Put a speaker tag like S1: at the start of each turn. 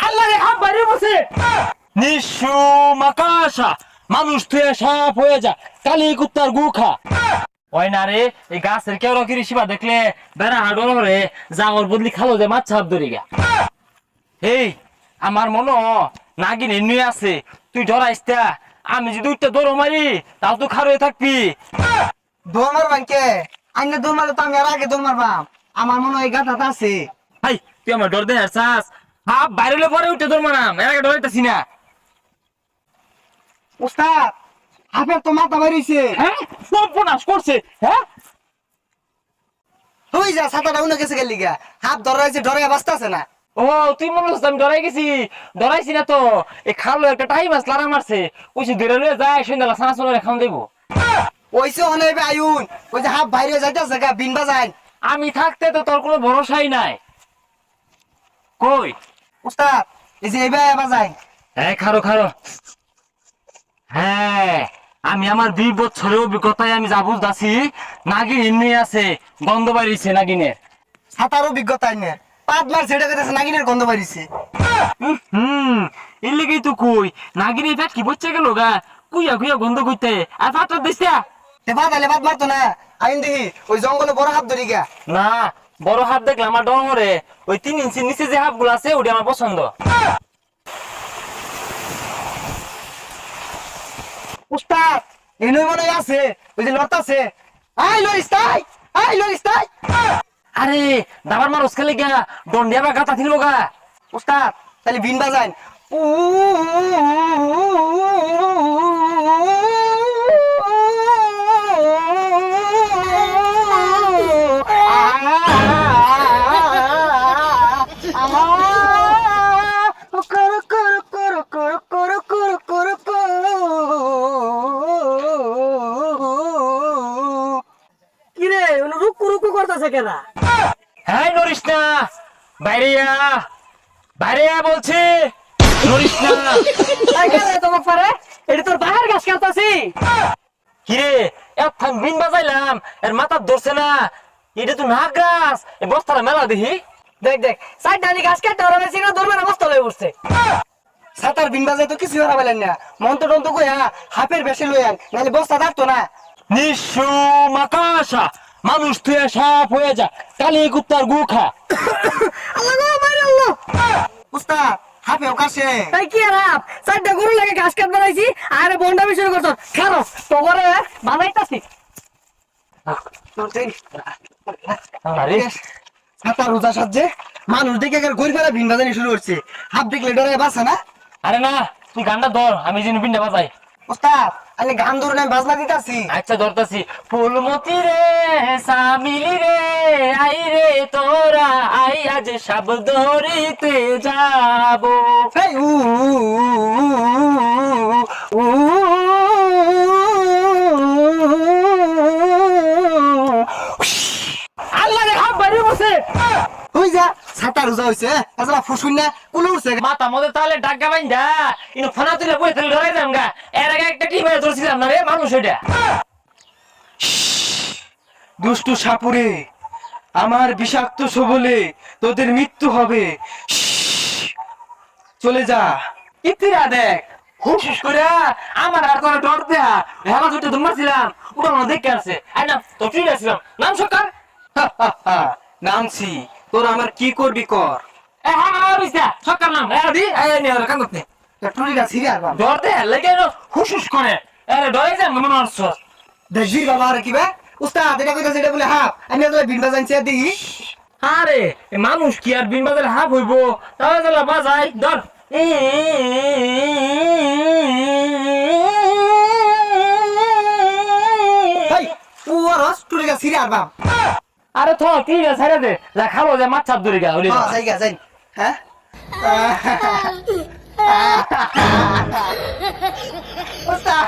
S1: আল্লাহ রে হাত বাইরে বসে নিশু মাকাশা মানুষ তুই সাপ হয়ে যা কালি কুত্তার গুখা ওই না রে এই গাছের কেউ রকি শিবা দেখলে বেড়া হাডর হরে জাগর বদলি খালো যে মাছ ছাপ ধরি গা এই আমার মনো নাগিন এমনি আছে তুই ডরাইস তা আমি যদি উঠতে দৌড় মারি তাও তুই খার হয়ে থাকবি
S2: দৌড় মারবান কে আইনে দৌড় মারলে তো আমি আর আগে দৌড় মারবাম আমার মনে হয় গাধাটা আছে
S1: হাই তুই আমার ডর দে চাস হাফ বাইরে পরে উঠতে দৌড় মারাম এর আগে ডরাইতেছি না
S2: উস্তাদ হাফের তো মাথা বাড়িছে
S1: হ্যাঁ সর্বনাশ করছে হ্যাঁ
S2: তুই যা ছাতাটা উনে গেছে গেলি গা হাফ ধরাইছে ধরে বাঁচতেছে না
S1: ও তুই মনে হচ্ছে আমি ডরাই গেছি ডরাইছি না তো এই খালো একটা টাইম মাছ লারা মারছে ওই ধরে লয়ে যায় সন্ধ্যাবেলা সানা সোনা খাওয়া দেবো
S2: ওইসে অনেক আইউন ওই যে হাফ বাইরে যাইতেছে গা বিন বাজাই
S1: আমি থাকতে তো তোর কোনো ভরসাই নাই কই
S2: উস্তাদ এই যে এবার বাজাই
S1: হ্যাঁ খারো খারো হ্যাঁ আমি আমার 2 বছরের অভিজ্ঞতায় আমি যা বুঝতেছি নাগিন এমনি আছে গন্ধ বাড়িছে নাগিনের
S2: ছাতার অভিজ্ঞতা আইনে পাঁচ মার ছেড়ে গেছে নাগিনের গন্ধ বাড়িছে
S1: এর লেগেই তো কই নাগিন এই পেট কি বচ্ছে গেল গা কুইয়া কুইয়া গন্ধ কইতে আর পাত্র দিছে
S2: তে বাদালে বাদ মারতো না আইন দেখি ওই জঙ্গলে বড় হাফ ধরি গা
S1: না বড় হাত দেখলে আমার ডর মরে ওই 3 ইঞ্চি নিচে যে হাফ গুলো আছে ওটা আমার পছন্দ
S2: উস্তাদ এনই মনে হয় আছে ওই যে লতা আছে আই লরিস তাই
S1: আরে দাবার মারস খেলে গা দন্ডিয়া বা গাতা থিলবো গা
S2: উস্তাদ তাহলে বিন বাজাইন
S3: কিরে রুকু রুকু করতেছে কেনা
S1: হ্যাঁ নরিস না বাইরে বলছি নরিস না
S3: তোমার পারে এটা তোর বাহার গাছ কাটতাছি
S1: কিরে এখন বিন বাজাইলাম এর মাথা ধরছে না এটা তো নাক গাছ এই বস্তাটা মেলা দেখি
S3: দেখ দেখ সাইড ডানি গাছ কাটতে ওরা বেশি না ধরবে না মস্ত লয়ে উঠছে
S2: সাতার বিন বাজাই তো কিছু হারা পেলেন না মন্ত্র টন্ত্র কইয়া হাফের বেশি লই আন নাহলে বস্তা থাকতো না
S1: নিশু মাকাশা মানুষ তুই সাপ হয়ে যা কালি কুত্তার গুখা
S3: আল্লাহ গো মারে আল্লাহ
S2: উস্তাদ হাফে ওকাশে
S3: তাই কি আর আপ সাইডটা গরু লাগে ঘাস কাট বানাইছি আর বন্ডা বিষয় করছ খারো তো করে বানাইতাছি
S1: আরে
S2: সাতার রোজা সাজে মানুষ দেখে ঘুরে ফেরা ভিন বাজানি শুরু করছে হাফ দেখলে ডরে বাসা না
S1: আরে না তুই গানটা ধর আমি যেন বিনটা বাজাই
S2: উস্তাদ আমি গান ধরে আমি বাজনা দিতাছি
S1: আচ্ছা ধরতাছি ফুলমতি রে সামিলি রে আই রে তোরা আই আজ সব ধরিতে যাবো
S2: এই উ
S1: আল্লাহ রে হাত বাইরে বসে
S2: হই যা সাতার রোজা হইছে আসলে ফুসুন না কুলো উঠছে
S1: মাথা মধ্যে তাহলে ডাক্কা বাইন্দা ইনো ফানা তুলে বই তুলে ধরে যাম গা এর আগে একটা টিম হয়ে ধরছিলাম না রে মানুষ ওইটা
S2: দুষ্টু সাপুরে আমার বিষাক্ত সবলে তোদের মৃত্যু হবে চলে যা
S1: ইতিরা দেখ হুশ করে আমার আর কোনো ডর দেয়া হেলা দুটো ধুমাছিলাম ওটা মনে দেখে আসছে আর না তো ঠিক আছিলাম নাম সরকার
S2: নামছি তোর আমার কি করবি কর
S1: এ হ্যাঁ বিস্তা সরকার নাম এ দি এ নে আর কান করতে
S2: টুরিটা ছিড়ে আর বাবা
S1: ডর দে লাগে হুশ করে আরে ডরে যাম মনে হচ্ছে
S2: দেখবি বাবা আর কি বে উস্তাদ এটা কইতাছে এটা বলে হাফ আমি তো বিন বাজাইছি দেখি
S1: আরে এ মানুষ কি আর বিন বাজারে হাফ হইবো তাহলে চলা বাজাই ধর
S2: এই পুয়ারস টুরিটা ছিড়ে আর বাবা
S1: আরে থ ঠিক আছে ছেড়ে দে যা খাবো যে মাছ চাপ ধরে গা ওরে
S2: হ্যাঁ যাই গা যাই হ্যাঁ উস্তাদ